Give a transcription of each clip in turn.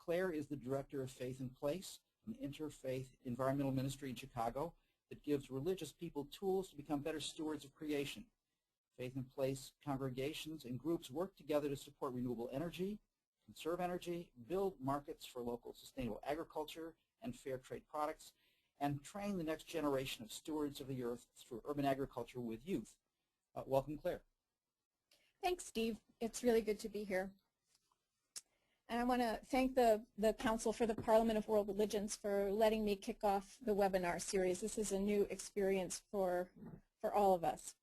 Clare is the Director of Faith in Place, an interfaith environmental ministry in Chicago that gives religious people tools to become better stewards of creation. Faith in Place congregations and groups work together to support renewable energy, conserve energy, build markets for local sustainable agriculture and fair trade products, and train the next generation of stewards of the earth through urban agriculture with youth. Welcome, Clare. Thanks, Steve. It's really good to be here. And I want to thank the Council for the Parliament of World Religions for letting me kick off the webinar series. This is a new experience for all of us.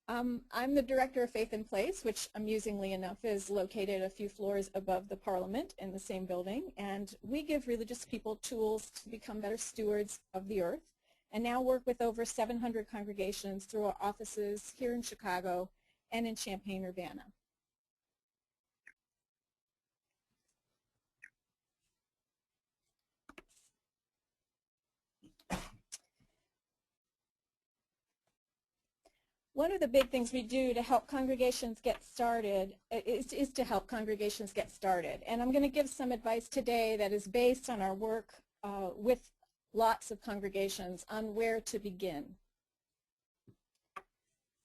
I'm the Director of Faith in Place, which amusingly enough is located a few floors above the Parliament in the same building. And we give religious people tools to become better stewards of the earth, and now work with over 700 congregations through our offices here in Chicago and in Champaign-Urbana. One of the big things we do to help congregations get started is to help congregations get started. And I'm going to give some advice today that is based on our work with lots of congregations on where to begin.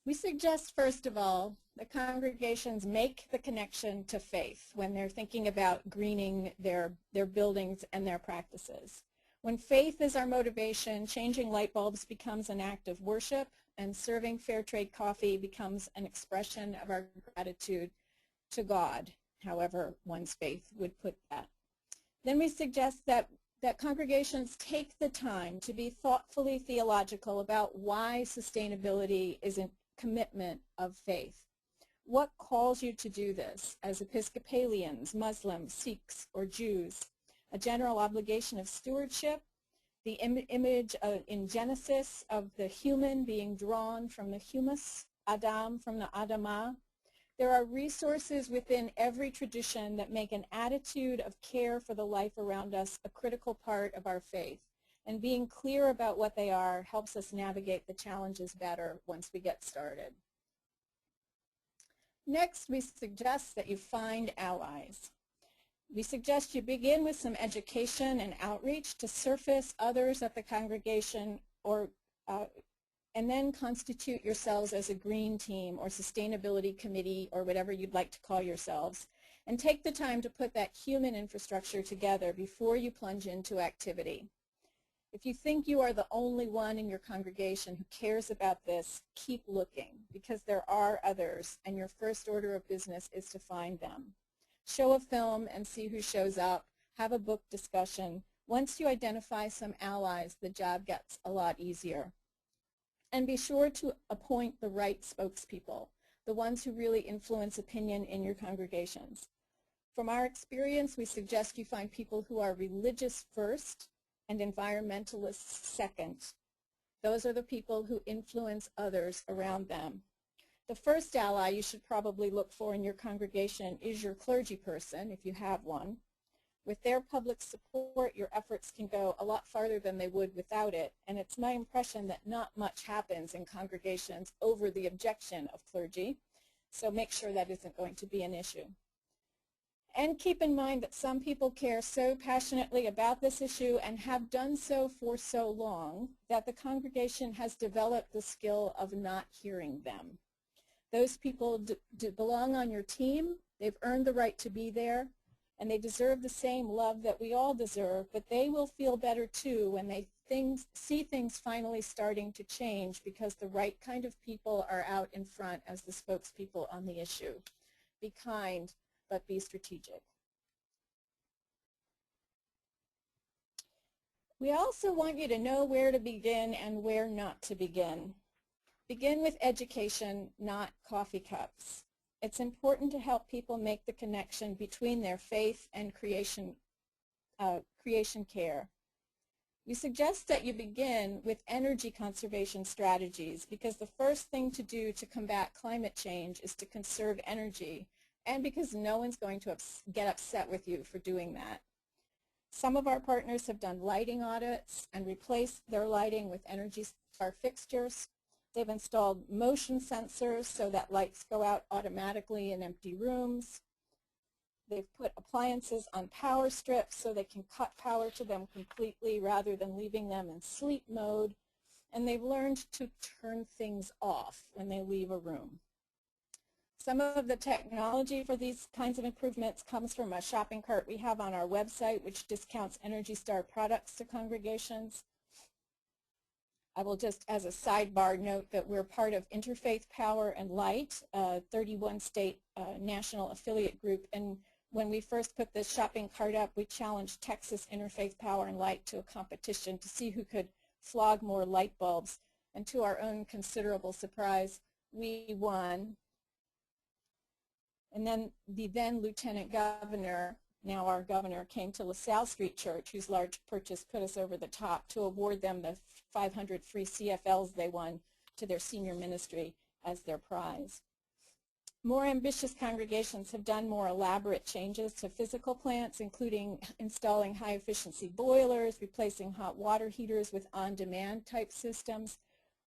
We suggest, first of all, that congregations make the connection to faith when they're thinking about greening their buildings and their practices. When faith is our motivation, changing light bulbs becomes an act of worship, and serving fair trade coffee becomes an expression of our gratitude to God, however one's faith would put that. Then we suggest that congregations take the time to be thoughtfully theological about why sustainability is a commitment of faith. What calls you to do this as Episcopalians, Muslims, Sikhs, or Jews? A general obligation of stewardship, the image in Genesis of the human being drawn from the humus, Adam from the Adamah. There are resources within every tradition that make an attitude of care for the life around us a critical part of our faith. And being clear about what they are helps us navigate the challenges better once we get started. Next, we suggest that you find allies. We suggest you begin with some education and outreach to surface others at the congregation, and then constitute yourselves as a green team or sustainability committee or whatever you'd like to call yourselves, and take the time to put that human infrastructure together before you plunge into activity. If you think you are the only one in your congregation who cares about this, keep looking, because there are others, and your first order of business is to find them. Show a film and see who shows up. Have a book discussion. Once you identify some allies, the job gets a lot easier. And be sure to appoint the right spokespeople, the ones who really influence opinion in your congregations. From our experience, we suggest you find people who are religious first and environmentalists second. Those are the people who influence others around them. The first ally you should probably look for in your congregation is your clergy person, if you have one. With their public support, your efforts can go a lot farther than they would without it, and it's my impression that not much happens in congregations over the objection of clergy, so make sure that isn't going to be an issue. And keep in mind that some people care so passionately about this issue and have done so for so long that the congregation has developed the skill of not hearing them. Those people belong on your team, they've earned the right to be there, and they deserve the same love that we all deserve, but they will feel better too when they see things finally starting to change because the right kind of people are out in front as the spokespeople on the issue. Be kind, but be strategic. We also want you to know where to begin and where not to begin. Begin with education, not coffee cups. It's important to help people make the connection between their faith and creation care. We suggest that you begin with energy conservation strategies because the first thing to do to combat climate change is to conserve energy, and because no one's going to get upset with you for doing that. Some of our partners have done lighting audits and replaced their lighting with Energy Star fixtures. They've installed motion sensors so that lights go out automatically in empty rooms. They've put appliances on power strips so they can cut power to them completely rather than leaving them in sleep mode. And they've learned to turn things off when they leave a room. Some of the technology for these kinds of improvements comes from a shopping cart we have on our website, which discounts Energy Star products to congregations. I will just, as a sidebar, note that we're part of Interfaith Power and Light, a 31-state national affiliate group. And when we first put this shopping cart up, we challenged Texas Interfaith Power and Light to a competition to see who could flog more light bulbs. And to our own considerable surprise, we won. And then the then Lieutenant Governor, now our governor, came to LaSalle Street Church, whose large purchase put us over the top, to award them the 500 free CFLs they won to their senior ministry as their prize. More ambitious congregations have done more elaborate changes to physical plants, including installing high-efficiency boilers, replacing hot water heaters with on-demand type systems,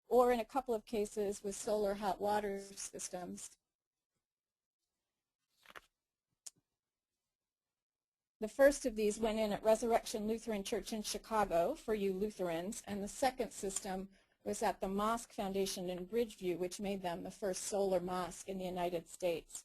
or in a couple of cases with solar hot water systems. The first of these went in at Resurrection Lutheran Church in Chicago for you Lutherans, and the second system was at the Mosque Foundation in Bridgeview, which made them the first solar mosque in the United States.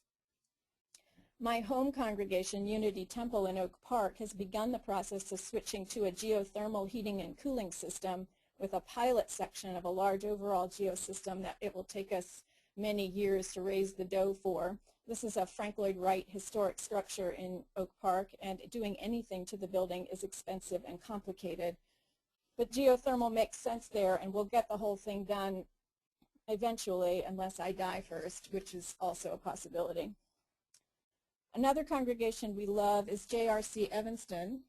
My home congregation, Unity Temple in Oak Park, has begun the process of switching to a geothermal heating and cooling system with a pilot section of a large overall geosystem that it will take us many years to raise the dough for. This is a Frank Lloyd Wright historic structure in Oak Park, and doing anything to the building is expensive and complicated. But geothermal makes sense there, and we'll get the whole thing done eventually, unless I die first, which is also a possibility. Another congregation we love is JRC Evanston,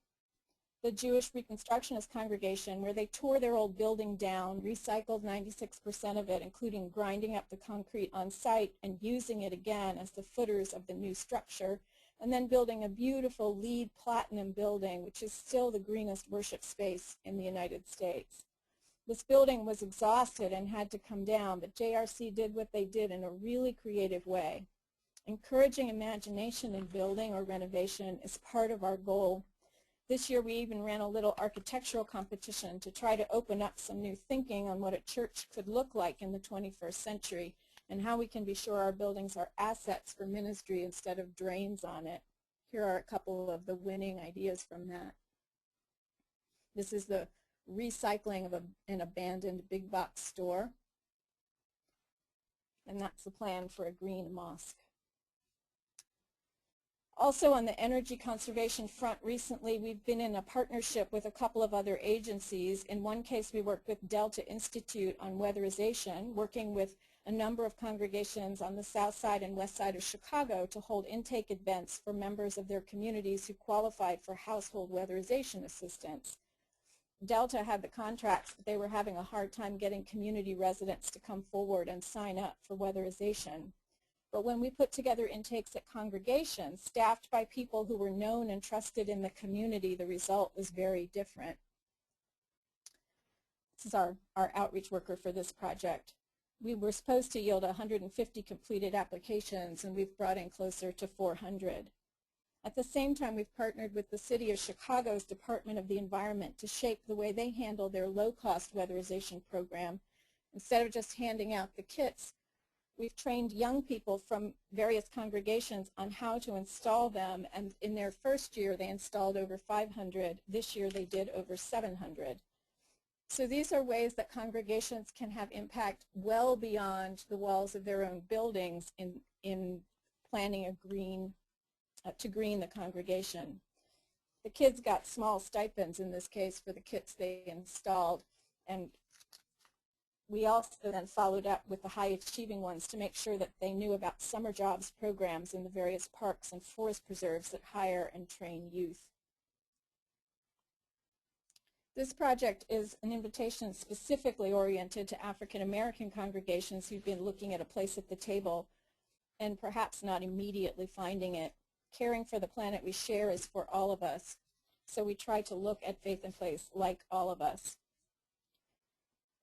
the Jewish Reconstructionist congregation, where they tore their old building down, recycled 96% of it, including grinding up the concrete on site and using it again as the footers of the new structure, and then building a beautiful LEED platinum building, which is still the greenest worship space in the United States. This building was exhausted and had to come down, but JRC did what they did in a really creative way. Encouraging imagination in building or renovation is part of our goal. This year we even ran a little architectural competition to try to open up some new thinking on what a church could look like in the 21st century and how we can be sure our buildings are assets for ministry instead of drains on it. Here are a couple of the winning ideas from that. This is the recycling of an abandoned big box store. And that's the plan for a green mosque. Also on the energy conservation front recently, we've been in a partnership with a couple of other agencies. In one case, we worked with Delta Institute on weatherization, working with a number of congregations on the south side and west side of Chicago to hold intake events for members of their communities who qualified for household weatherization assistance. Delta had the contracts, but they were having a hard time getting community residents to come forward and sign up for weatherization. But when we put together intakes at congregations, staffed by people who were known and trusted in the community, the result was very different. This is our outreach worker for this project. We were supposed to yield 150 completed applications, and we've brought in closer to 400. At the same time, we've partnered with the City of Chicago's Department of the Environment to shape the way they handle their low-cost weatherization program. Instead of just handing out the kits, we've trained young people from various congregations on how to install them, and in their first year they installed over 500. This year they did over 700. So these are ways that congregations can have impact well beyond the walls of their own buildings in planning a green, to green the congregation. The kids got small stipends in this case for the kits they installed, and we also then followed up with the high-achieving ones to make sure that they knew about summer jobs programs in the various parks and forest preserves that hire and train youth. This project is an invitation specifically oriented to African American congregations who've been looking at a place at the table and perhaps not immediately finding it. Caring for the planet we share is for all of us, so we try to look at Faith and Place like all of us.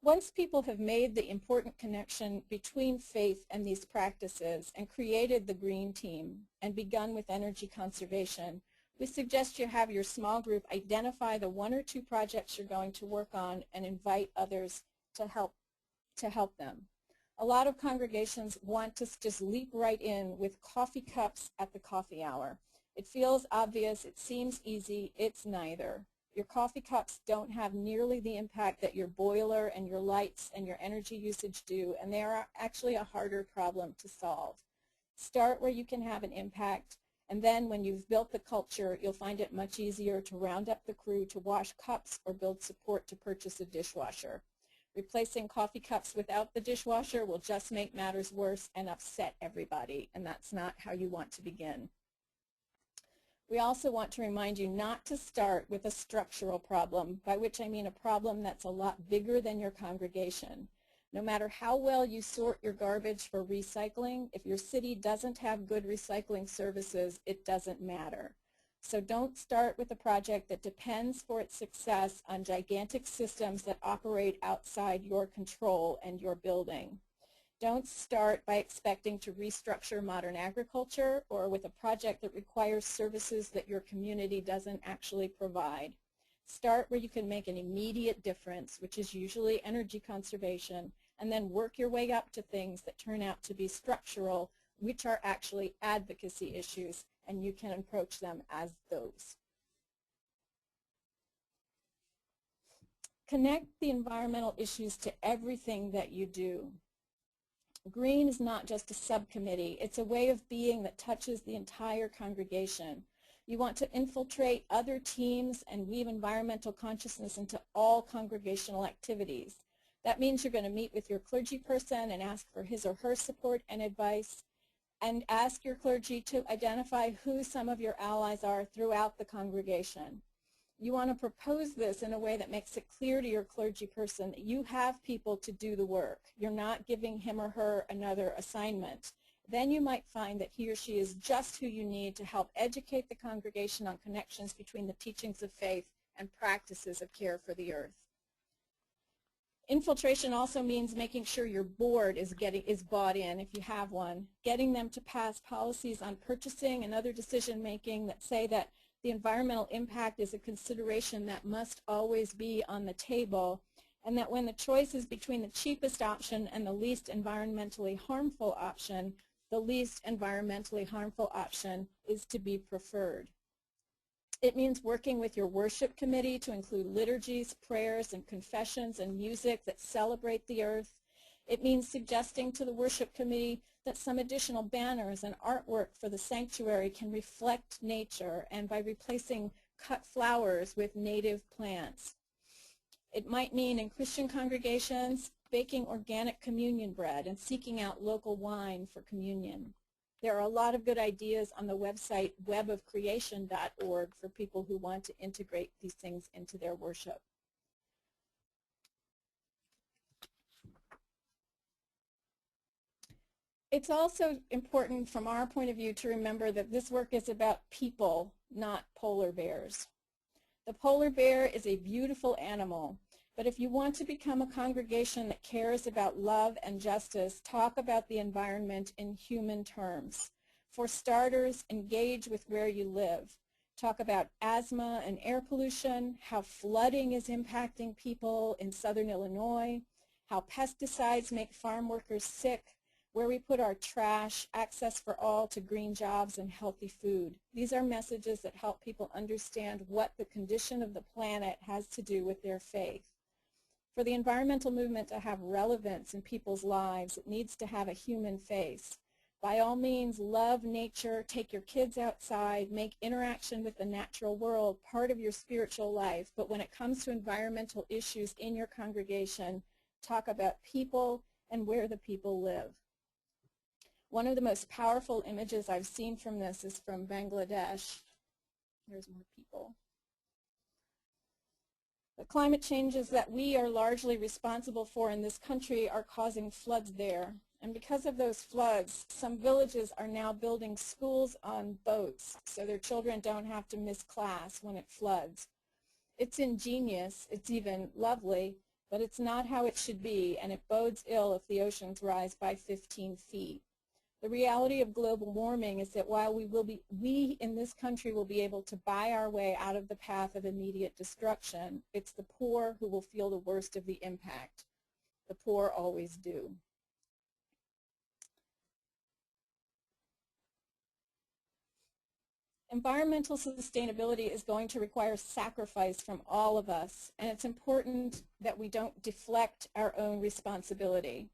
Once people have made the important connection between faith and these practices and created the green team and begun with energy conservation, we suggest you have your small group identify the 1 or 2 projects you're going to work on and invite others to help them. A lot of congregations want to just leap right in with coffee cups at the coffee hour. It feels obvious, it seems easy, it's neither. Your coffee cups don't have nearly the impact that your boiler and your lights and your energy usage do, and they are actually a harder problem to solve. Start where you can have an impact, and then when you've built the culture, you'll find it much easier to round up the crew to wash cups or build support to purchase a dishwasher. Replacing coffee cups without the dishwasher will just make matters worse and upset everybody, and that's not how you want to begin. We also want to remind you not to start with a structural problem, by which I mean a problem that's a lot bigger than your congregation. No matter how well you sort your garbage for recycling, if your city doesn't have good recycling services, it doesn't matter. So don't start with a project that depends for its success on gigantic systems that operate outside your control and your building. Don't start by expecting to restructure modern agriculture or with a project that requires services that your community doesn't actually provide. Start where you can make an immediate difference, which is usually energy conservation, and then work your way up to things that turn out to be structural, which are actually advocacy issues, and you can approach them as those. Connect the environmental issues to everything that you do. Green is not just a subcommittee, it's a way of being that touches the entire congregation. You want to infiltrate other teams and weave environmental consciousness into all congregational activities. That means you're going to meet with your clergy person and ask for his or her support and advice, and ask your clergy to identify who some of your allies are throughout the congregation. You want to propose this in a way that makes it clear to your clergy person that you have people to do the work. You're not giving him or her another assignment. Then you might find that he or she is just who you need to help educate the congregation on connections between the teachings of faith and practices of care for the earth. Infiltration also means making sure your board is bought in, if you have one, getting them to pass policies on purchasing and other decision making that say that the environmental impact is a consideration that must always be on the table, and that when the choice is between the cheapest option and the least environmentally harmful option, the least environmentally harmful option is to be preferred. It means working with your worship committee to include liturgies, prayers, and confessions and music that celebrate the earth. It means suggesting to the worship committee that some additional banners and artwork for the sanctuary can reflect nature, and by replacing cut flowers with native plants. It might mean in Christian congregations baking organic communion bread and seeking out local wine for communion. There are a lot of good ideas on the website webofcreation.org for people who want to integrate these things into their worship. It's also important from our point of view to remember that this work is about people, not polar bears. The polar bear is a beautiful animal, but if you want to become a congregation that cares about love and justice, talk about the environment in human terms. For starters, engage with where you live. Talk about asthma and air pollution, how flooding is impacting people in southern Illinois, how pesticides make farm workers sick, where we put our trash, access for all to green jobs and healthy food. These are messages that help people understand what the condition of the planet has to do with their faith. For the environmental movement to have relevance in people's lives, it needs to have a human face. By all means, love nature, take your kids outside, make interaction with the natural world part of your spiritual life. But when it comes to environmental issues in your congregation, talk about people and where the people live. One of the most powerful images I've seen from this is from Bangladesh. There's more people. The climate changes that we are largely responsible for in this country are causing floods there. And because of those floods, some villages are now building schools on boats so their children don't have to miss class when it floods. It's ingenious, it's even lovely, but it's not how it should be, and it bodes ill if the oceans rise by 15 feet. The reality of global warming is that while we in this country will be able to buy our way out of the path of immediate destruction, it's the poor who will feel the worst of the impact. The poor always do. Environmental sustainability is going to require sacrifice from all of us, and it's important that we don't deflect our own responsibility.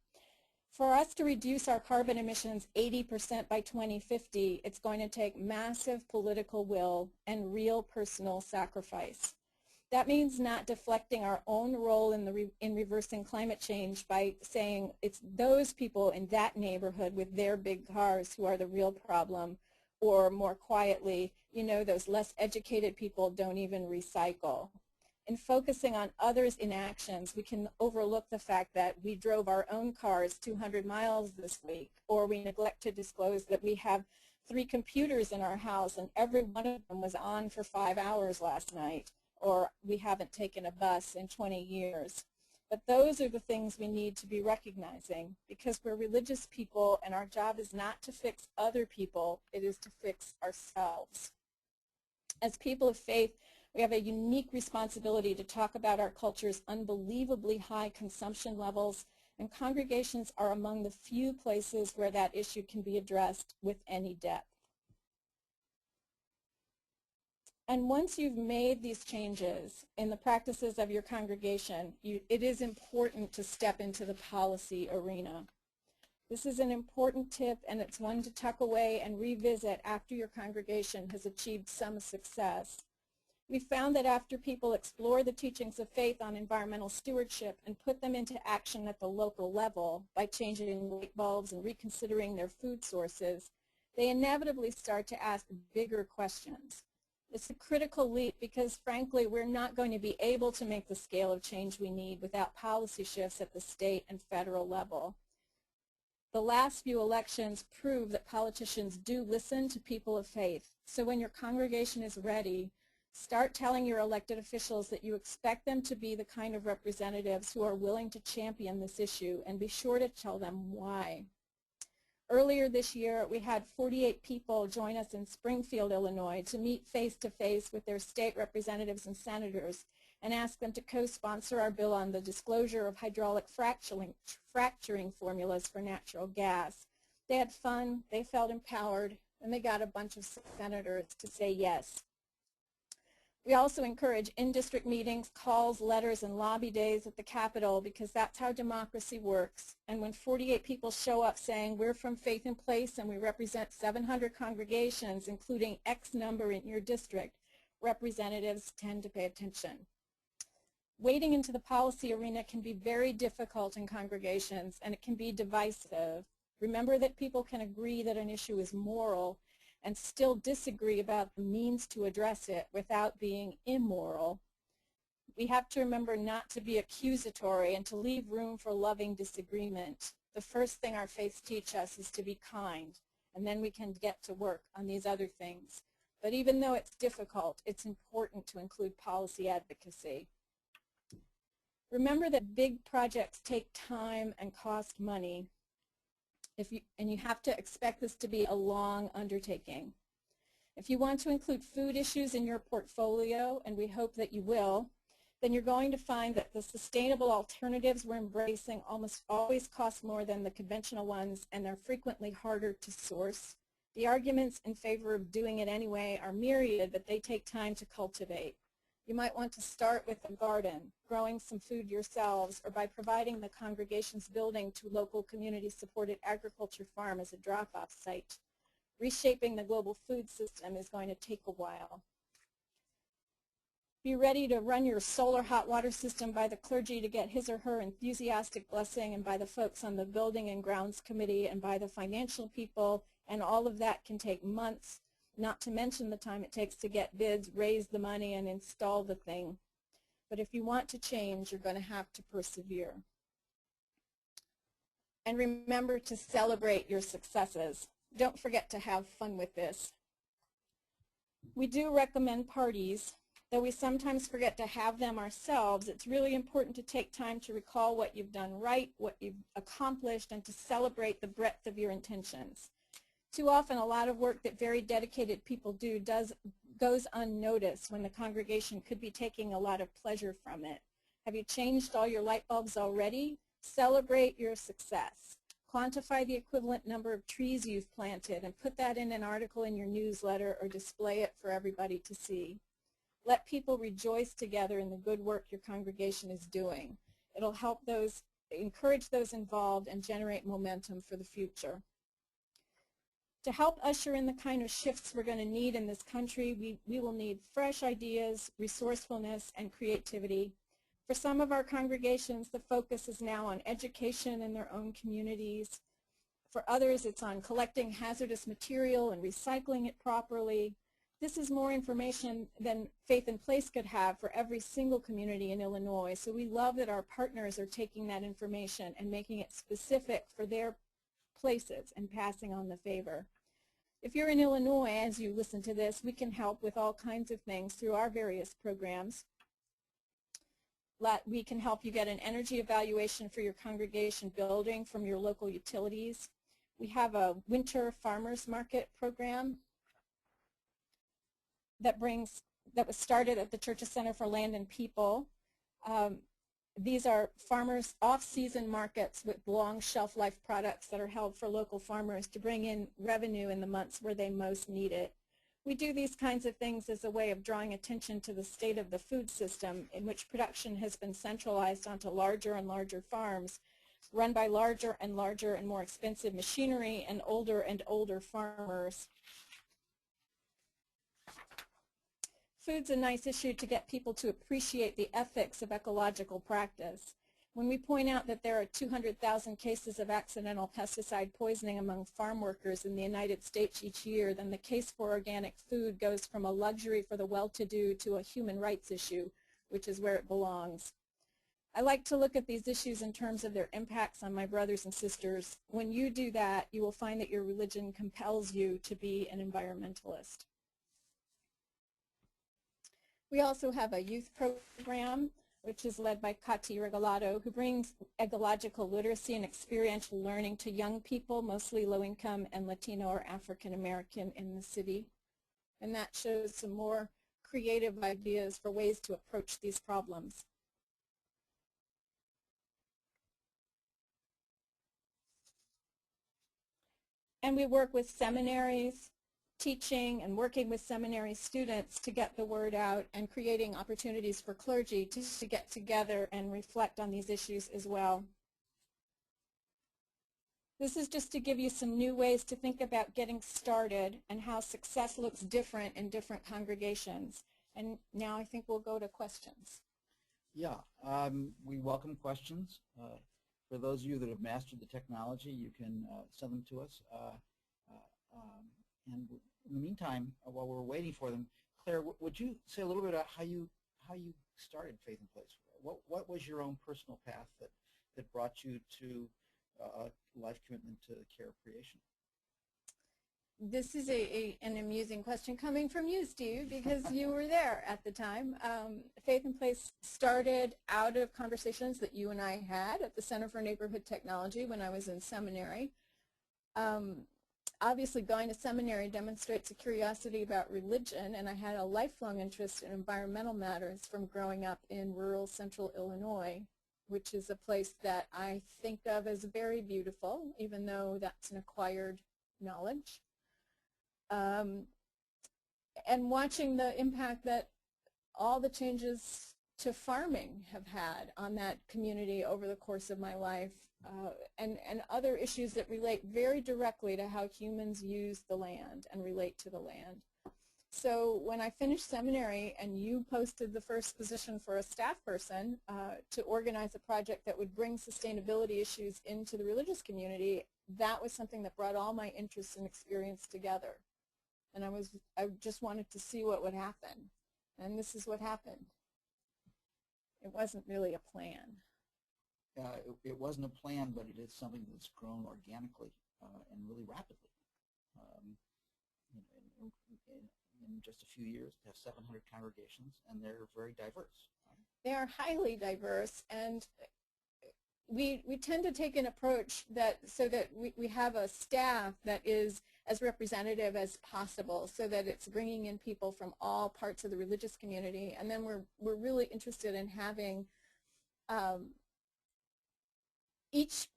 For us to reduce our carbon emissions 80% by 2050, it's going to take massive political will and real personal sacrifice. That means not deflecting our own role in reversing climate change by saying it's those people in that neighborhood with their big cars who are the real problem, or more quietly, you know, those less educated people don't even recycle. In focusing on others' inactions, we can overlook the fact that we drove our own cars 200 miles this week, or we neglect to disclose that we have 3 computers in our house and every one of them was on for 5 hours last night, or we haven't taken a bus in 20 years. But those are the things we need to be recognizing, because we're religious people and our job is not to fix other people, it is to fix ourselves. As people of faith, we have a unique responsibility to talk about our culture's unbelievably high consumption levels, and congregations are among the few places where that issue can be addressed with any depth. And once you've made these changes in the practices of your congregation, it is important to step into the policy arena. This is an important tip, and it's one to tuck away and revisit after your congregation has achieved some success. We found that after people explore the teachings of faith on environmental stewardship and put them into action at the local level by changing light bulbs and reconsidering their food sources, they inevitably start to ask bigger questions. It's a critical leap because, frankly, we're not going to be able to make the scale of change we need without policy shifts at the state and federal level. The last few elections prove that politicians do listen to people of faith. So when your congregation is ready, start telling your elected officials that you expect them to be the kind of representatives who are willing to champion this issue, and be sure to tell them why. Earlier this year, we had 48 people join us in Springfield, Illinois, to meet face-to-face with their state representatives and senators and ask them to co-sponsor our bill on the disclosure of hydraulic fracturing formulas for natural gas. They had fun, they felt empowered, and they got a bunch of senators to say yes. We also encourage in-district meetings, calls, letters, and lobby days at the Capitol, because that's how democracy works. And when 48 people show up saying, we're from Faith in Place and we represent 700 congregations, including X number in your district, representatives tend to pay attention. Wading into the policy arena can be very difficult in congregations, and it can be divisive. Remember that people can agree that an issue is moral and still disagree about the means to address it without being immoral. We have to remember not to be accusatory and to leave room for loving disagreement. The first thing our faiths teach us is to be kind, and then we can get to work on these other things. But even though it's difficult, it's important to include policy advocacy. Remember that big projects take time and cost money. And you have to expect this to be a long undertaking. If you want to include food issues in your portfolio, and we hope that you will, then you're going to find that the sustainable alternatives we're embracing almost always cost more than the conventional ones, and they're frequently harder to source. The arguments in favor of doing it anyway are myriad, but they take time to cultivate. You might want to start with a garden, growing some food yourselves, or by providing the congregation's building to local community-supported agriculture farm as a drop-off site. Reshaping the global food system is going to take a while. Be ready to run your solar hot water system by the clergy to get his or her enthusiastic blessing, and by the folks on the Building and Grounds Committee, and by the financial people, and all of that can take months, not to mention the time it takes to get bids, raise the money, and install the thing. But if you want to change, you're going to have to persevere. And remember to celebrate your successes. Don't forget to have fun with this. We do recommend parties, Though we sometimes forget to have them ourselves, it's really important to take time to recall what you've done right, what you've accomplished, and to celebrate the breadth of your intentions. Too often, a lot of work that very dedicated people do goes unnoticed when the congregation could be taking a lot of pleasure from it. Have you changed all your light bulbs already? Celebrate your success. Quantify the equivalent number of trees you've planted and put that in an article in your newsletter or display it for everybody to see. Let people rejoice together in the good work your congregation is doing. It'll help encourage those involved and generate momentum for the future. To help usher in the kind of shifts we're going to need in this country, we will need fresh ideas, resourcefulness, and creativity. For some of our congregations, the focus is now on education in their own communities. For others, it's on collecting hazardous material and recycling it properly. This is more information than Faith in Place could have for every single community in Illinois, so we love that our partners are taking that information and making it specific for their places and passing on the favor. If you're in Illinois, as you listen to this, we can help with all kinds of things through our various programs. We can help you get an energy evaluation for your congregation building from your local utilities. We have a winter farmers market program that was started at the Churches Center for Land and People. These are farmers' off-season markets with long shelf life products that are held for local farmers to bring in revenue in the months where they most need it. We do these kinds of things as a way of drawing attention to the state of the food system in which production has been centralized onto larger and larger farms run by larger and larger and more expensive machinery and older farmers. Food's a nice issue to get people to appreciate the ethics of ecological practice. When we point out that there are 200,000 cases of accidental pesticide poisoning among farm workers in the United States each year, then the case for organic food goes from a luxury for the well-to-do to a human rights issue, which is where it belongs. I like to look at these issues in terms of their impacts on my brothers and sisters. When you do that, you will find that your religion compels you to be an environmentalist. We also have a youth program, which is led by Kati Regalado, who brings ecological literacy and experiential learning to young people, mostly low-income and Latino or African American in the city. And that shows some more creative ideas for ways to approach these problems. And we work with seminaries, teaching and working with seminary students to get the word out and creating opportunities for clergy to get together and reflect on these issues as well. This is just to give you some new ways to think about getting started and how success looks different in different congregations. And now I think we'll go to questions. Yeah, we welcome questions. For those of you that have mastered the technology, you can send them to us. And in the meantime, while we're waiting for them, Claire, would you say a little bit about how you started Faith in Place? What was your own personal path that brought you to life commitment to care of creation? This is an amusing question coming from you, Steve, because you were there at the time. Faith in Place started out of conversations that you and I had at the Center for Neighborhood Technology when I was in seminary. Obviously, going to seminary demonstrates a curiosity about religion, and I had a lifelong interest in environmental matters from growing up in rural central Illinois, which is a place that I think of as very beautiful, even though that's an acquired knowledge. And watching the impact that all the changes to farming have had on that community over the course of my life, and other issues that relate very directly to how humans use the land and relate to the land. So when I finished seminary and you posted the first position for a staff person to organize a project that would bring sustainability issues into the religious community, that was something that brought all my interests and experience together. And I just wanted to see what would happen. And this is what happened. It wasn't really a plan. It wasn't a plan, but it is something that's grown organically and really rapidly. in just a few years to have 700 congregations, and they're very diverse. They are highly diverse, and we tend to take an approach so that we have a staff that is as representative as possible, so that it's bringing in people from all parts of the religious community, and then we're really interested in having each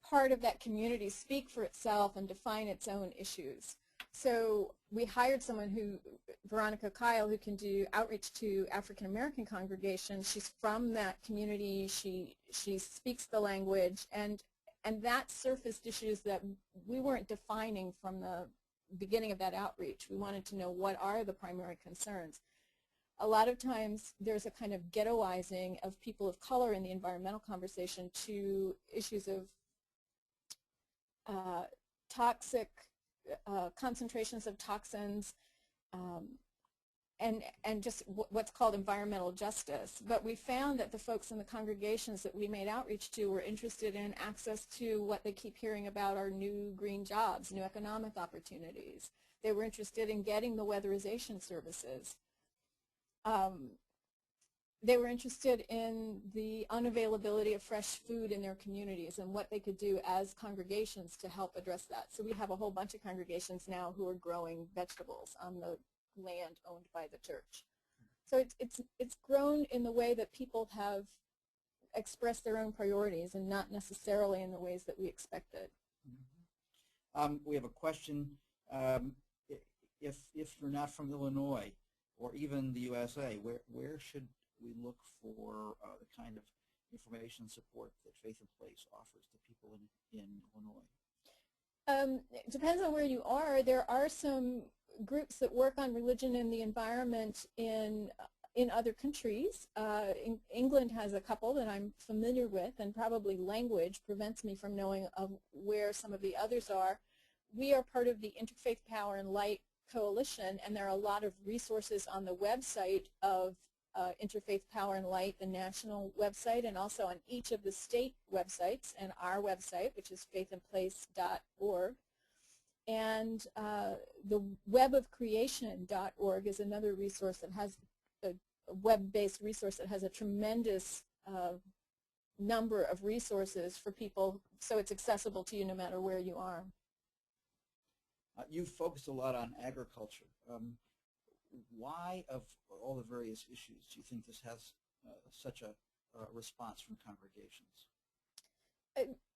part of that community speak for itself and define its own issues. So we hired someone Veronica Kyle, who can do outreach to African American congregations. She's from that community. She speaks the language, and that surfaced issues that we weren't defining from the beginning of that outreach. We wanted to know what are the primary concerns. A lot of times there's a kind of ghettoizing of people of color in the environmental conversation to issues of toxic concentrations of toxins, and just what's called environmental justice. But we found that the folks in the congregations that we made outreach to were interested in access to what they keep hearing about are new green jobs, new economic opportunities. They were interested in getting the weatherization services. They were interested in the unavailability of fresh food in their communities and what they could do as congregations to help address that. So we have a whole bunch of congregations now who are growing vegetables on the land owned by the church. So it's grown in the way that people have expressed their own priorities and not necessarily in the ways that we expected. We have a question. If you're not from Illinois or even the USA, where should we look for the kind of information and support that Faith in Place offers to people in Illinois? It depends on where you are. There are some groups that work on religion and the environment in other countries. England has a couple that I'm familiar with, and probably language prevents me from knowing of where some of the others are. We are part of the Interfaith Power and Light Coalition, and there are a lot of resources on the website of Interfaith Power and Light, the national website, and also on each of the state websites, and our website, which is faithinplace.org. And the webofcreation.org is another resource that has a web-based resource that has a tremendous number of resources for people, so it's accessible to you no matter where you are. You've focused a lot on agriculture. Why, of all the various issues, do you think this has such a response from congregations?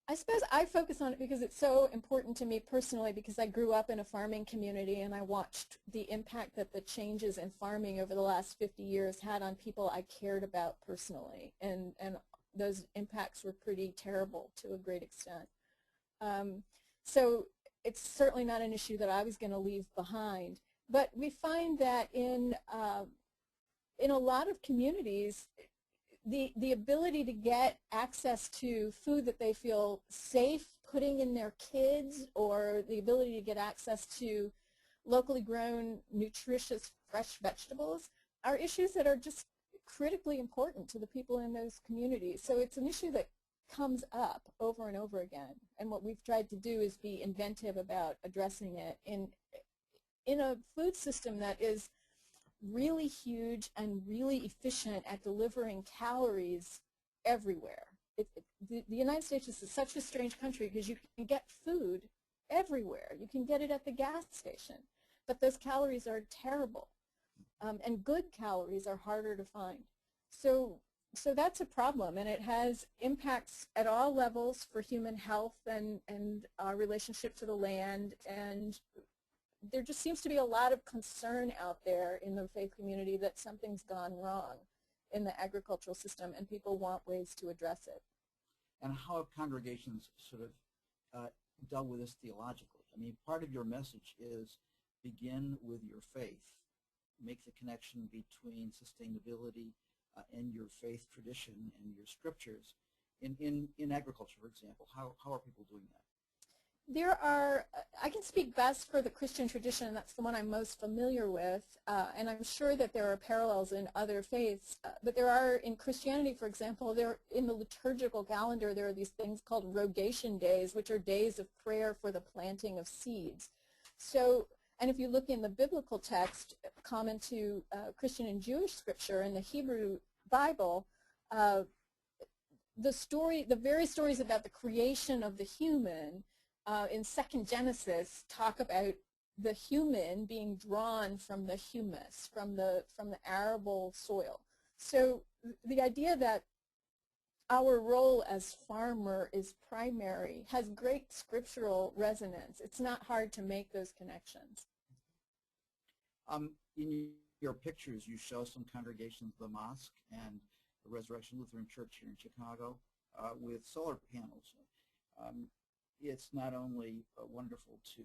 I suppose I focus on it because it's so important to me personally, because I grew up in a farming community and I watched the impact that the changes in farming over the last 50 years had on people I cared about personally, and those impacts were pretty terrible to a great extent. So it's certainly not an issue that I was going to leave behind. But we find that in a lot of communities, the ability to get access to food that they feel safe putting in their kids, or the ability to get access to locally grown, nutritious, fresh vegetables, are issues that are just critically important to the people in those communities. So it's an issue that comes up over and over again. And what we've tried to do is be inventive about addressing it in a food system that is really huge and really efficient at delivering calories everywhere. The United States is such a strange country because you can get food everywhere. You can get it at the gas station, but those calories are terrible, and good calories are harder to find. So that's a problem, and it has impacts at all levels for human health and our relationship to the land, and there just seems to be a lot of concern out there in the faith community that something's gone wrong in the agricultural system, and people want ways to address it. And how have congregations sort of dealt with this theologically? I mean, part of your message is begin with your faith, make the connection between sustainability and your faith tradition and your scriptures. In agriculture, for example, how are people doing that? There are, I can speak best for the Christian tradition, that's the one I'm most familiar with, and I'm sure that there are parallels in other faiths, but there are, in Christianity, for example, in the liturgical calendar, there are these things called rogation days, which are days of prayer for the planting of seeds. So And if you look in the biblical text common to Christian and Jewish scripture in the Hebrew Bible, the very stories about the creation of the human in Second Genesis talk about the human being drawn from the humus, from the arable soil. So the idea that our role as farmer is primary has great scriptural resonance. It's not hard to make those connections. In your pictures, you show some congregations, the mosque and the Resurrection Lutheran Church here in Chicago, with solar panels. It's not only wonderful to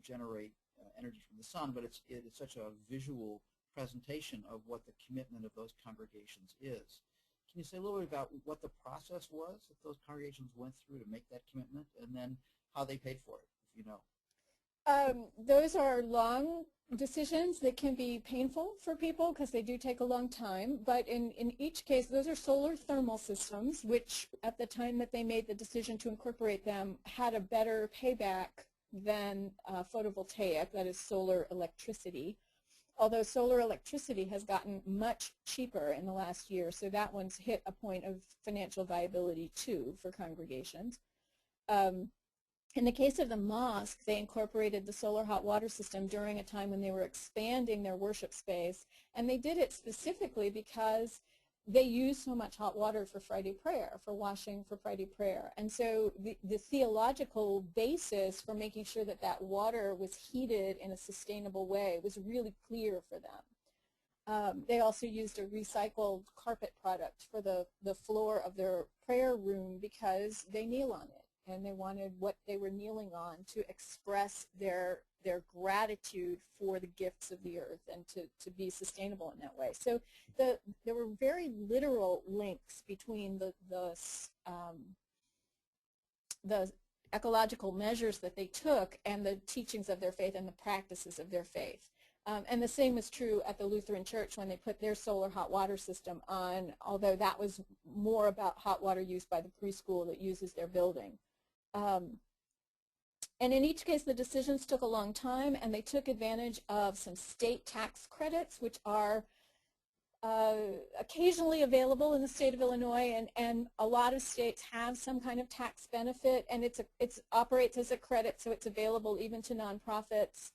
generate energy from the sun, but it's such a visual presentation of what the commitment of those congregations is. Can you say a little bit about what the process was that those congregations went through to make that commitment, and then how they paid for it, if you know? Those are long decisions that can be painful for people because they do take a long time, but in each case, those are solar thermal systems, which at the time that they made the decision to incorporate them had a better payback than photovoltaic, that is solar electricity. Although solar electricity has gotten much cheaper in the last year, so that one's hit a point of financial viability too for congregations. In the case of the mosque, they incorporated the solar hot water system during a time when they were expanding their worship space, and they did it specifically because they use so much hot water for Friday prayer, for washing for Friday prayer. And so the theological basis for making sure that that water was heated in a sustainable way was really clear for them. They also used a recycled carpet product for the floor of their prayer room because they kneel on it, and they wanted what they were kneeling on to express their gratitude for the gifts of the earth and to be sustainable in that way. So there were very literal links between the ecological measures that they took and the teachings of their faith and the practices of their faith. And the same was true at the Lutheran Church when they put their solar hot water system on, although that was more about hot water use by the preschool that uses their building. And in each case, the decisions took a long time, and they took advantage of some state tax credits, which are occasionally available in the state of Illinois, and a lot of states have some kind of tax benefit, and it operates as a credit, so it's available even to nonprofits.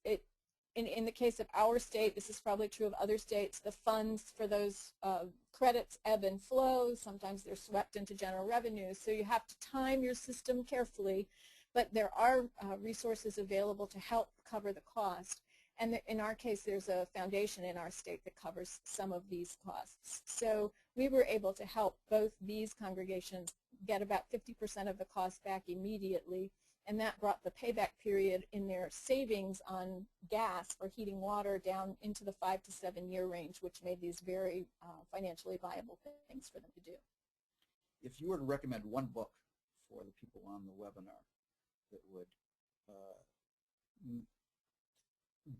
In the case of our state, this is probably true of other states, the funds for those credits ebb and flow. Sometimes they're swept into general revenue, so you have to time your system carefully, but there are resources available to help cover the cost. And in our case, there's a foundation in our state that covers some of these costs. So we were able to help both these congregations get about 50% of the cost back immediately, and that brought the payback period in their savings on gas for heating water down into the 5 to 7 year range, which made these very financially viable things for them to do. If you were to recommend one book for the people on the webinar that would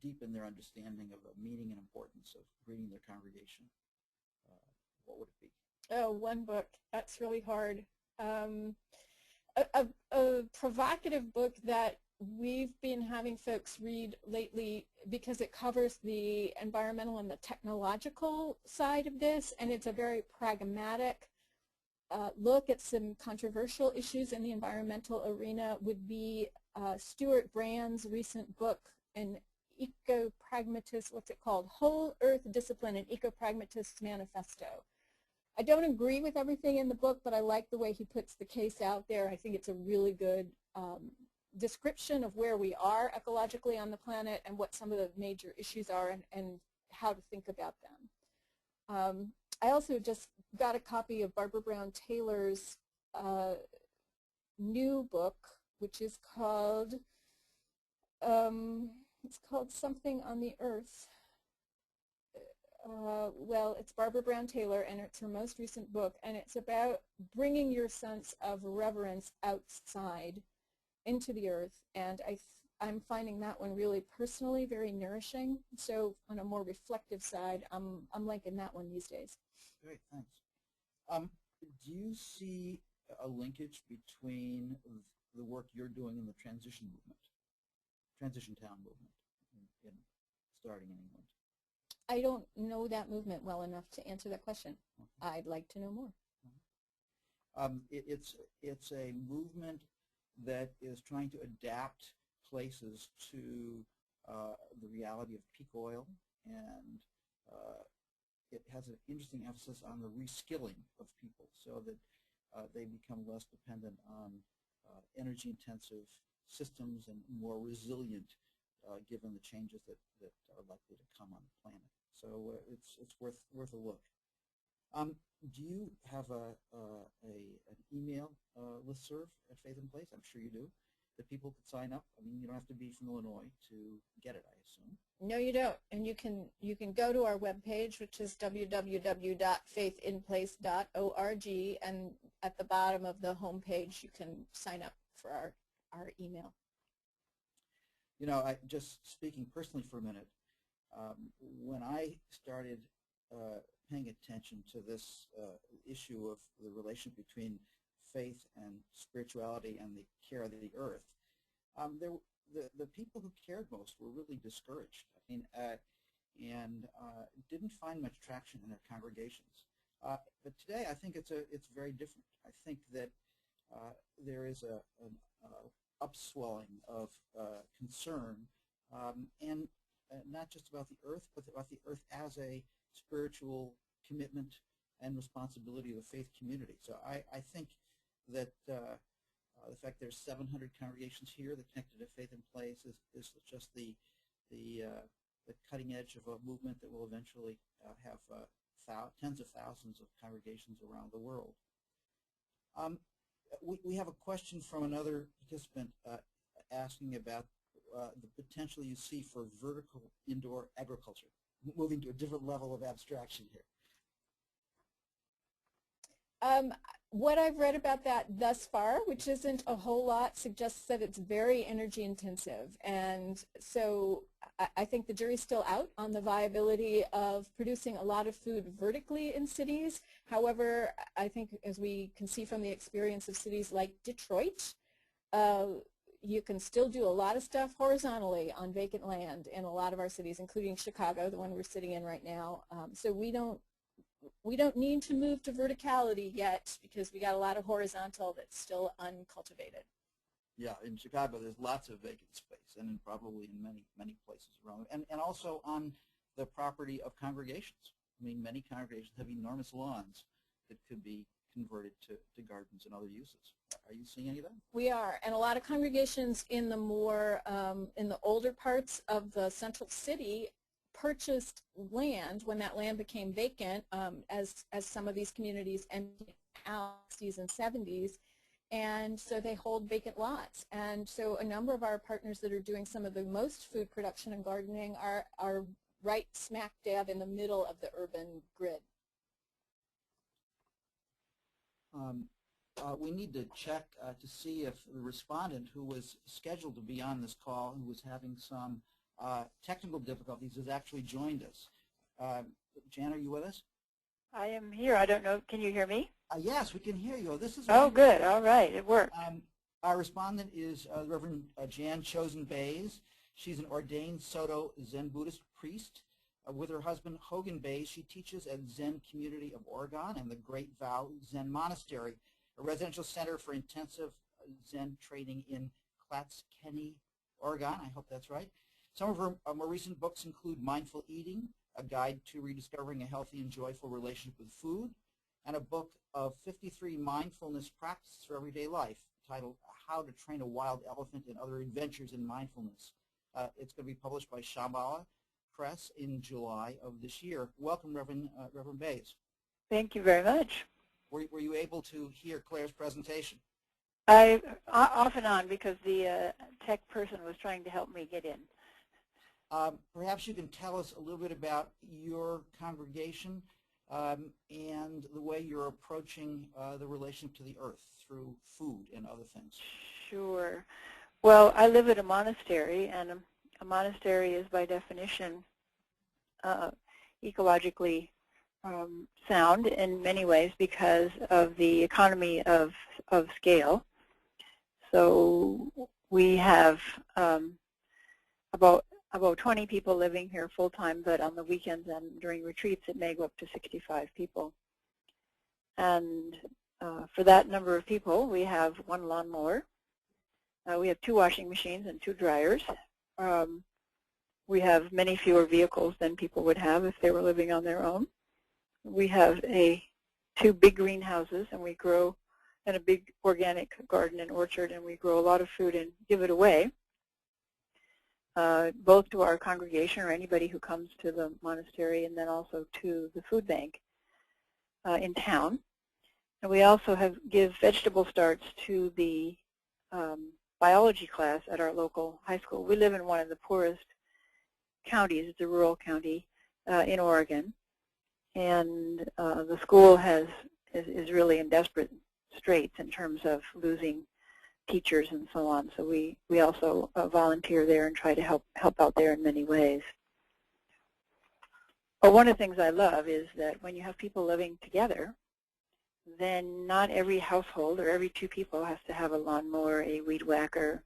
deepen their understanding of the meaning and importance of greeting their congregation, what would it be? Oh, one book. That's really hard. A provocative book that we've been having folks read lately because it covers the environmental and the technological side of this, and it's a very pragmatic look at some controversial issues in the environmental arena, would be Stuart Brand's recent book, an eco-pragmatist, what's it called? Whole Earth Discipline, an Eco-Pragmatist's Manifesto. I don't agree with everything in the book, but I like the way he puts the case out there. I think it's a really good description of where we are ecologically on the planet and what some of the major issues are and how to think about them. I also just got a copy of Barbara Brown Taylor's new book, which is called, Something on the Earth. Well, it's Barbara Brown Taylor, and it's her most recent book, and it's about bringing your sense of reverence outside into the earth, and I'm finding that one really personally very nourishing. So on a more reflective side, I'm liking that one these days. Great, thanks. Do you see a linkage between the work you're doing in the transition movement, transition town movement starting in England? I don't know that movement well enough to answer that question. I'd like to know more. It's a movement that is trying to adapt places to the reality of peak oil, and it has an interesting emphasis on the reskilling of people so that they become less dependent on energy-intensive systems and more resilient given the changes that are likely to come on the planet. So it's worth a look. Do you have an email listserv at Faith in Place? I'm sure you do, that people could sign up. I mean, you don't have to be from Illinois to get it, I assume. No, you don't. And you can go to our webpage, which is www.faithinplace.org, and at the bottom of the homepage you can sign up for our email. You know, just speaking personally for a minute, when I started paying attention to this issue of the relation between faith and spirituality and the care of the earth, the people who cared most were really discouraged. I mean, and didn't find much traction in their congregations. But today, I think it's very different. I think that there is an upswelling of concern, and not just about the earth, but about the earth as a spiritual commitment and responsibility of the faith community. So I think that the fact there's 700 congregations here that connected to Faith in Place is just the cutting edge of a movement that will eventually have tens of thousands of congregations around the world. We have a question from another participant asking about the potential you see for vertical indoor agriculture, moving to a different level of abstraction here. What I've read about that thus far, which isn't a whole lot, suggests that it's very energy intensive. And so I think the jury's still out on the viability of producing a lot of food vertically in cities. However, I think as we can see from the experience of cities like Detroit, you can still do a lot of stuff horizontally on vacant land in a lot of our cities, including Chicago, the one we're sitting in right now. So we don't need to move to verticality yet because we got a lot of horizontal that's still uncultivated. Yeah, in Chicago there's lots of vacant space, and probably in many places around, and also on the property of congregations. I mean, many congregations have enormous lawns that could be converted to gardens and other uses. Are you seeing any of that? We are, and a lot of congregations in the more in the older parts of the central city purchased land when that land became vacant, as some of these communities emptied out in the 60s and 70s, and so they hold vacant lots. And so a number of our partners that are doing some of the most food production and gardening are right smack dab in the middle of the urban grid. We need to check to see if the respondent who was scheduled to be on this call, who was having some technical difficulties, has actually joined us. Jan, are you with us? I am here. I don't know. Can you hear me? Yes, we can hear you. This is oh, good. All right. It worked. Our respondent is Reverend Jan Chosen Bays. She's an ordained Soto Zen Buddhist priest. With her husband, Hogan Bays, she teaches at Zen Community of Oregon and the Great Vow Zen Monastery, a residential center for intensive Zen training in Clatskanie, Oregon. I hope that's right. Some of her more recent books include Mindful Eating, a guide to rediscovering a healthy and joyful relationship with food, and a book of 53 mindfulness practices for everyday life titled How to Train a Wild Elephant and Other Adventures in Mindfulness. It's going to be published by Shambhala Press in July of this year. Welcome, Reverend Bays. Thank you very much. Were you able to hear Claire's presentation? Off and on, because the tech person was trying to help me get in. Perhaps you can tell us a little bit about your congregation and the way you're approaching the relation to the earth through food and other things. Sure. Well, I live at a monastery, and a monastery is by definition ecologically sound in many ways because of the economy of scale. So we have about about 20 people living here full-time, but on the weekends and during retreats it may go up to 65 people. And for that number of people, we have one lawnmower. We have 2 washing machines and 2 dryers. We have many fewer vehicles than people would have if they were living on their own. We have 2 big greenhouses, and we grow, and a big organic garden and orchard, and we grow a lot of food and give it away, both to our congregation or anybody who comes to the monastery, and then also to the food bank in town. And we also give vegetable starts to the biology class at our local high school. We live in one of the poorest counties. It's a rural county in Oregon, and the school is really in desperate straits in terms of losing teachers and so on. So we also volunteer there and try to help out there in many ways. But one of the things I love is that when you have people living together, then not every household or every 2 people has to have a lawnmower, a weed whacker,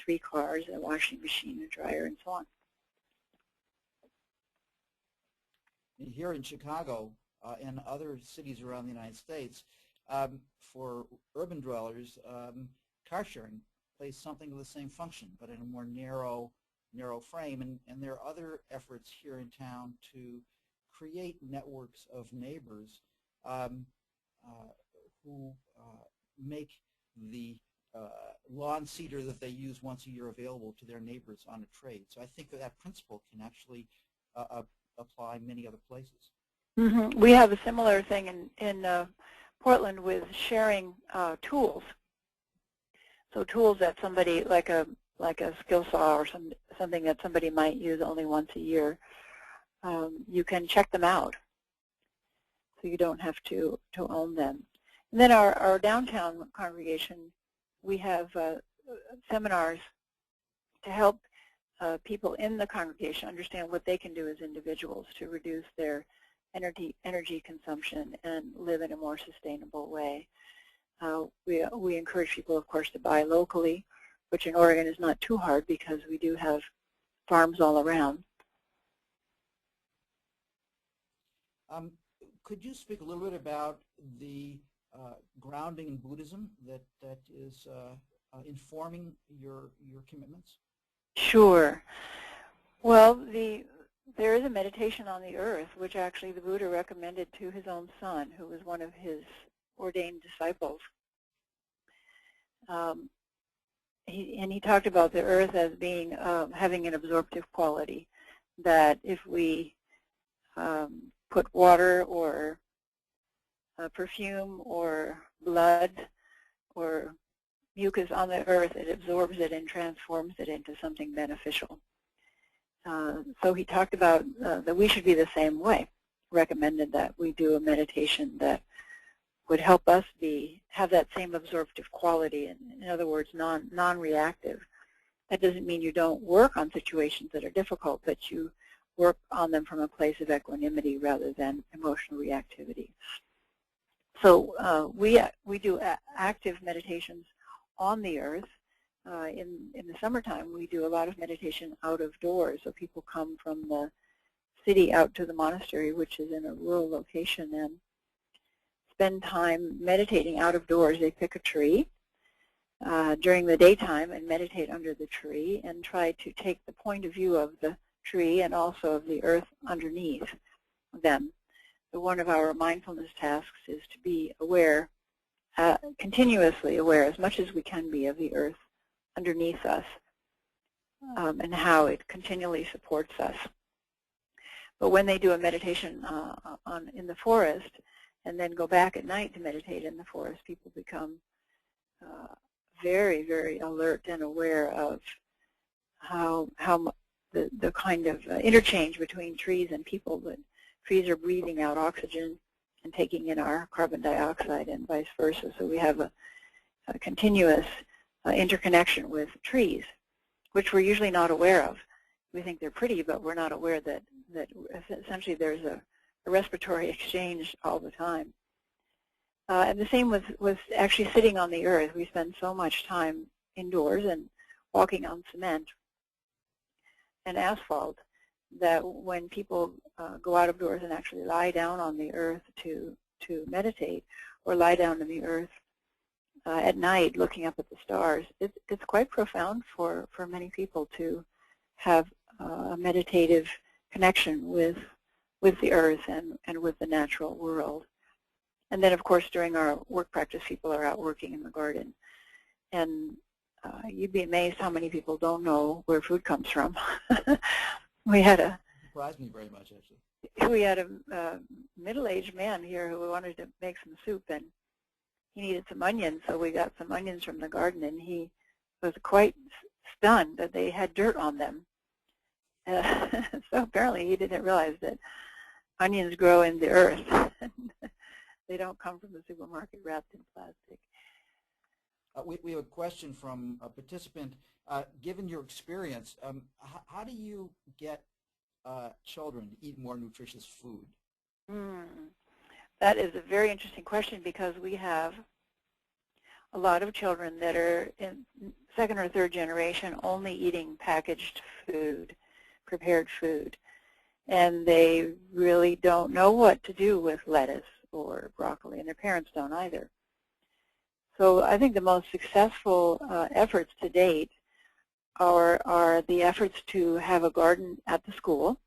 3 cars, a washing machine, a dryer, and so on. Here in Chicago and other cities around the United States, for urban dwellers, car sharing plays something of the same function, but in a more narrow frame. And there are other efforts here in town to create networks of neighbors who make the lawn seeder that they use once a year available to their neighbors on a trade. So I think that principle can actually apply many other places. Mm-hmm. We have a similar thing in Portland with sharing tools. So tools that somebody, like a skill saw or something that somebody might use only once a year, you can check them out. So you don't have to own them. And then our downtown congregation, we have seminars to help people in the congregation understand what they can do as individuals to reduce their energy consumption and live in a more sustainable way. We encourage people, of course, to buy locally, which in Oregon is not too hard because we do have farms all around. Could you speak a little bit about the grounding in Buddhism that is informing your commitments? Sure. Well, there is a meditation on the earth, which actually the Buddha recommended to his own son, who was one of his ordained disciples. He talked about the earth as being having an absorptive quality, that if we put water or perfume or blood or mucus on the earth, it absorbs it and transforms it into something beneficial. So he talked about that we should be the same way, recommended that we do a meditation that would help us have that same absorptive quality, in other words, non-reactive. That doesn't mean you don't work on situations that are difficult, but you work on them from a place of equanimity rather than emotional reactivity. So we do active meditations on the earth. In the summertime, we do a lot of meditation out of doors. So people come from the city out to the monastery, which is in a rural location, and spend time meditating out of doors. They pick a tree during the daytime and meditate under the tree and try to take the point of view of the tree and also of the earth underneath them. So one of our mindfulness tasks is to be aware, continuously aware, as much as we can be, of the earth underneath us and how it continually supports us. But when they do a meditation in the forest and then go back at night to meditate in the forest, people become very, very alert and aware of how the kind of interchange between trees and people, that trees are breathing out oxygen and taking in our carbon dioxide and vice versa. So we have a continuous interconnection with trees, which we're usually not aware of. We think they're pretty, but we're not aware that essentially there's a respiratory exchange all the time. And the same with actually sitting on the earth. We spend so much time indoors and walking on cement and asphalt, that when people go out of doors and actually lie down on the earth to meditate, or lie down on the earth at night looking up at the stars, it's quite profound for many people to have a meditative connection with the earth and with the natural world. And then, of course, during our work practice, people are out working in the garden. And you'd be amazed how many people don't know where food comes from. We had a surprised me very much, actually. We had a middle-aged man here who wanted to make some soup, and he needed some onions, so we got some onions from the garden, and he was quite stunned that they had dirt on them. So apparently he didn't realize that onions grow in the earth. They don't come from the supermarket wrapped in plastic. We have a question from a participant. Given your experience, how do you get children to eat more nutritious food? That is a very interesting question, because we have a lot of children that are in second or third generation only eating packaged food, prepared food, and they really don't know what to do with lettuce or broccoli, and their parents don't either. So I think the most successful efforts to date are the efforts to have a garden at the school,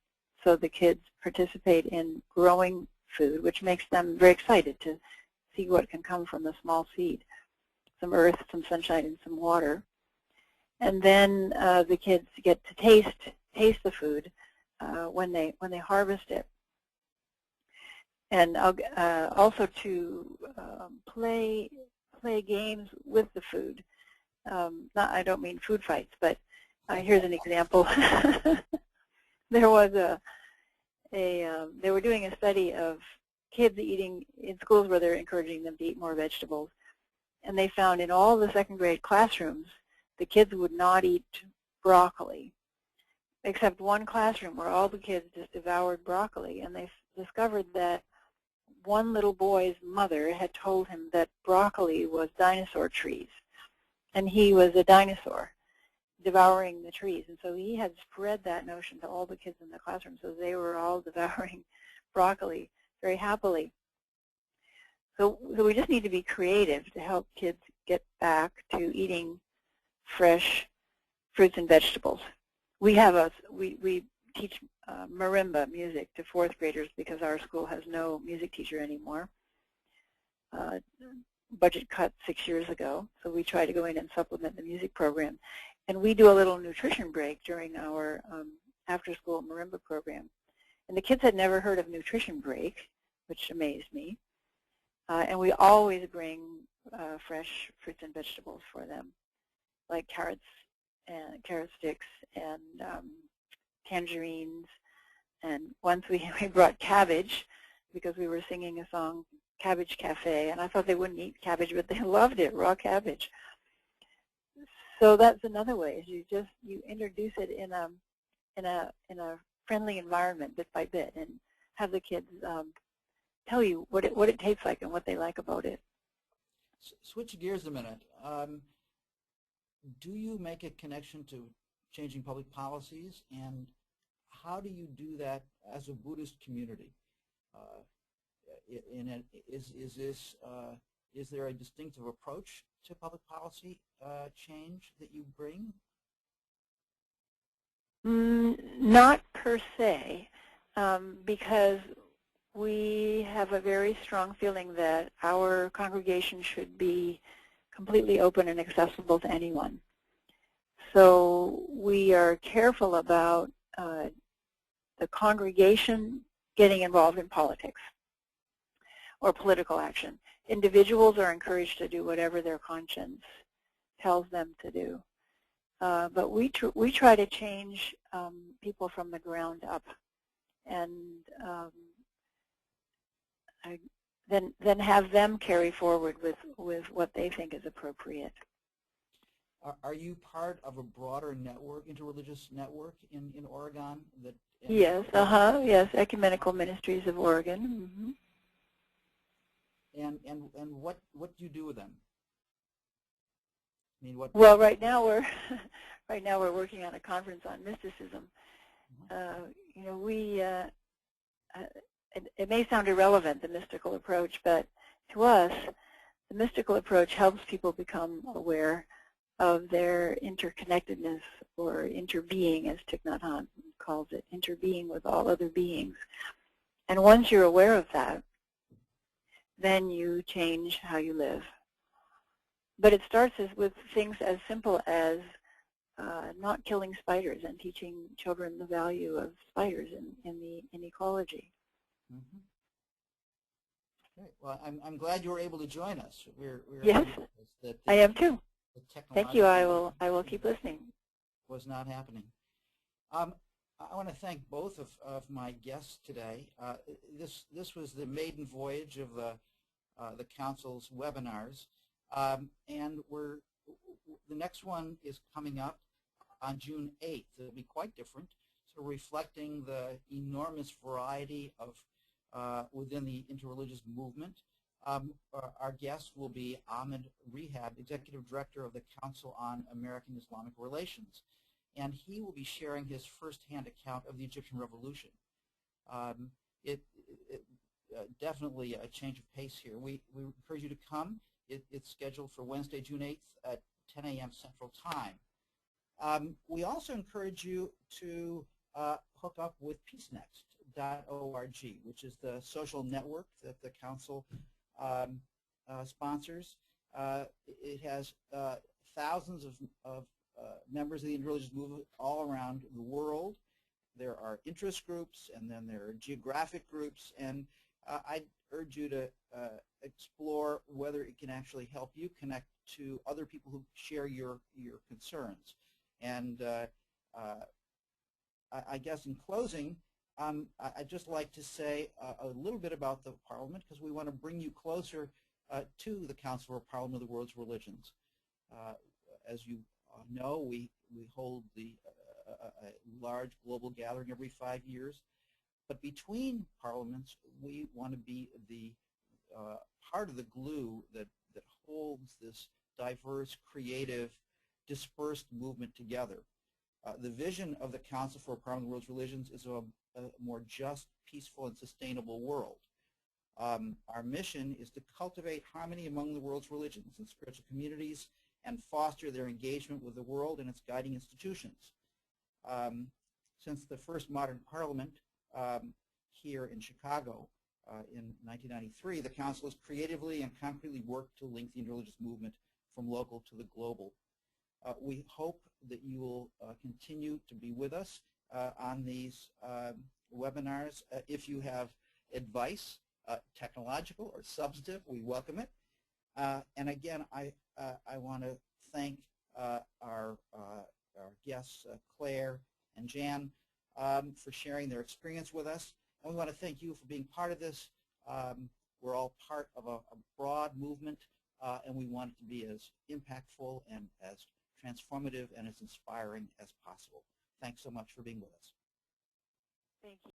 so the kids participate in growing food, which makes them very excited to see what can come from a small seed, some earth, some sunshine, and some water. And then the kids get to taste the food when they harvest it. And also to play games with the food. I don't mean food fights, but here's an example. There was they were doing a study of kids eating in schools where they're encouraging them to eat more vegetables, and they found in all the second grade classrooms the kids would not eat broccoli, except one classroom where all the kids just devoured broccoli, and they discovered that one little boy's mother had told him that broccoli was dinosaur trees, and he was a dinosaur devouring the trees. And so he had spread that notion to all the kids in the classroom, so they were all devouring broccoli very happily. So we just need to be creative to help kids get back to eating fresh fruits and vegetables. We teach marimba music to fourth graders because our school has no music teacher anymore. Budget cut 6 years ago, so we try to go in and supplement the music program. And we do a little nutrition break during our after-school marimba program. And the kids had never heard of nutrition break, which amazed me. And we always bring fresh fruits and vegetables for them, like carrots and carrot sticks and tangerines. And once we brought cabbage because we were singing a song, Cabbage Cafe, and I thought they wouldn't eat cabbage, but they loved it, raw cabbage. So that's another way, is you introduce it in a friendly environment bit by bit, and have the kids tell you what it tastes like and what they like about it. Switch gears a minute. Do you make a connection to changing public policies, and how do you do that as a Buddhist community? Is there a distinctive approach to public policy change that you bring? Not per se, because we have a very strong feeling that our congregation should be completely open and accessible to anyone. So we are careful about the congregation getting involved in politics or political action. Individuals are encouraged to do whatever their conscience tells them to do. But we try to change people from the ground up, and then have them carry forward with what they think is appropriate. Are you part of a broader network, interreligious network in Oregon? Yes, yes, Ecumenical Ministries of Oregon. Mm-hmm. And what do you do with them? I mean, Well, right now we're working on a conference on mysticism, you know, it may sound irrelevant, the mystical approach, but to us, the mystical approach helps people become aware of their interconnectedness, or interbeing, as Thich Nhat Hanh calls it, interbeing with all other beings. And once you're aware of that, then you change how you live. But it starts with things as simple as not killing spiders and teaching children the value of spiders in ecology. Mm-hmm. Great. Well, I'm glad you were able to join us. Yes, I am too. Thank you. I will keep listening. Was not happening. I want to thank both of my guests today. This was the maiden voyage of the Council's webinars, and the next one is coming up on June 8th. It'll be quite different, so reflecting the enormous variety of within the interreligious movement. Our guest will be Ahmed Rehab, Executive Director of the Council on American Islamic Relations, and he will be sharing his firsthand account of the Egyptian Revolution. Definitely a change of pace here. We encourage you to come. It's scheduled for Wednesday, June 8th at 10 a.m. Central Time. We also encourage you to hook up with peacenext.org, which is the social network that the Council sponsors. It has thousands of members of the interreligious movement all around the world. There are interest groups, and then there are geographic groups, and I urge you to explore whether it can actually help you connect to other people who share your concerns. And I guess in closing, I'd just like to say a little bit about the Parliament, because we want to bring you closer to the Council for Parliament of the World's Religions. As you know, we hold a large global gathering every 5 years. But between parliaments, we want to be the part of the glue that holds this diverse, creative, dispersed movement together. The vision of the Council for Parliament of the World's Religions is a more just, peaceful, and sustainable world. Our mission is to cultivate harmony among the world's religions and spiritual communities and foster their engagement with the world and its guiding institutions. Since the first modern parliament here in Chicago in 1993, the Council has creatively and concretely worked to link the interreligious movement from local to the global. We hope that you will continue to be with us on these webinars. If you have advice, technological or substantive, we welcome it. And again, I want to thank our guests, Claire and Jan, for sharing their experience with us. And we want to thank you for being part of this. We're all part of a broad movement, and we want it to be as impactful and as transformative and as inspiring as possible. Thanks so much for being with us. Thank you.